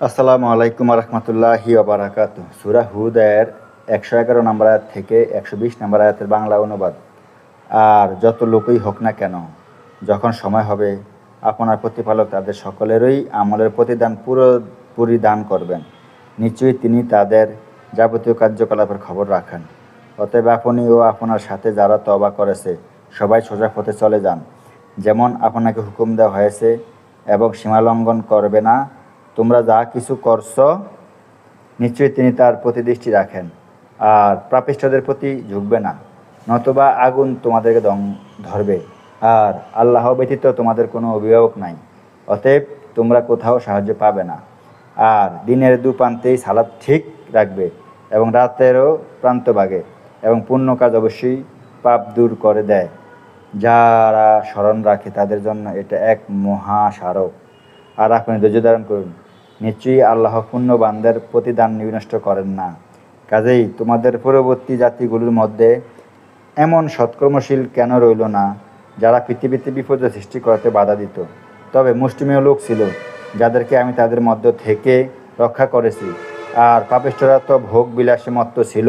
আসসালামু আলাইকুম রহমতুল্লাহি ওবারাকাতু। সূরা হুদ-এর 111 নম্বর আয়াত থেকে 120 নম্বর আয়াতের বাংলা অনুবাদ। আর যত লোকই হোক না কেন, যখন সময় হবে আপনার প্রতিপালক তাদের সকলেরই আমলের প্রতিদান পুরোপুরি দান করবেন। নিশ্চয়ই তিনি তাদের যাবতীয় কার্যকলাপের খবর রাখেন। অতএব আপনি ও আপনার সাথে যারা তওবা করেছে সবাই সোজা পথে চলে যান, যেমন আপনাকে হুকুম দেওয়া হয়েছে, এবং সীমালঙ্ঘন করবে না। তোমরা যা কিছু করছ নিশ্চয়ই তিনি তার প্রতি দৃষ্টি রাখেন, আর পাপিষ্ঠদের প্রতি ঝুঁকবে না, নতুবা আগুন তোমাদেরকে ধরবে, আর আল্লাহ ব্যতীত তোমাদের কোনো অভিভাবক নাই। অতএব তোমরা কোথাও সাহায্য পাবে না। আর দিনের দুপ্রান্তেই সালাত ঠিক রাখবে এবং রাতেরও প্রান্তভাগে, এবং পুণ্য কাজ অবশ্যই পাপ দূর করে দেয়। যারা স্মরণ রাখে তাদের জন্য এটা এক মহাস্মারক। আর আপনি ধৈর্য ধারণ করুন, নিশ্চয়ই আল্লাহ পুণ্যবানদের প্রতিদান বিনষ্ট করেন না। কাজেই তোমাদের পূর্ববর্তী জাতিগুলোর মধ্যে এমন সৎকর্মশীল কেন রইল না, যারা পৃথিবীতে বিপর্যয় সৃষ্টি করতে বাধা দিত? তবে মুষ্টিমেয় লোক ছিল, যাদেরকে আমি তাদের মধ্য থেকে রক্ষা করেছি। আর পাপিষ্ঠরা তো ভোগ বিলাসে মত্ত ছিল,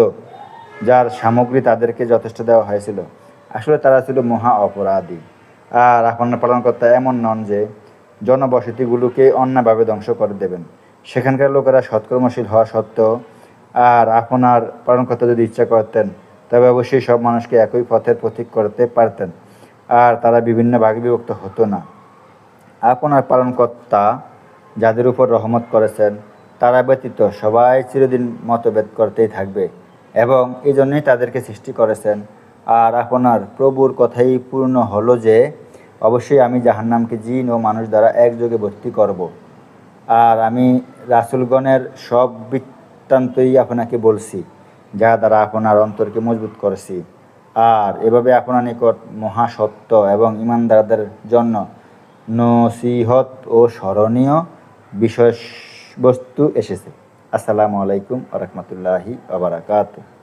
যার সামগ্রী তাদেরকে যথেষ্ট দেওয়া হয়েছিল। আসলে তারা ছিল মহা অপরাধী। আর আপনার পালনকর্তা এমন নন যে জনবসতিগুলোকে অন্যভাবে ধ্বংস করে দেবেন। সেখানকার লোকেরা সৎকর্মশীল হওয়া সত্ত্বেও, আর আপনার পালনকর্তা যদি ইচ্ছা করতেন তবে অবশ্যই সব মানুষকে একই পথের পথিক করতে পারতেন, আর তারা বিভিন্ন ভাগে বিভক্ত হতো না। আপনার পালনকর্তা যাদের উপর রহমত করেছেন তারা ব্যতীত সবাই চিরদিন মতভেদ করতেই থাকবে, এবং এই জন্যই তাদেরকে সৃষ্টি করেছেন। আর আপনার প্রভুর কথাই পূর্ণ হলো যে অবশ্যই আমি জাহান্নামকে জিন ও মানুষ দ্বারা একযোগে ভর্তি করব। আর আমি রাসূলগণের সব বৃত্তান্তই আপনাকে বলছি, যা দ্বারা আপনার অন্তরকে মজবুত করেছি। আর এভাবে আপনার নিকট মহাসত্য এবং ঈমানদারদের জন্য নসিহত ও স্মরণীয় বিষয়বস্তু এসেছে। আসসালামু আলাইকুম ওয়া রাহমাতুল্লাহি ওয়া বারাকাতুহু।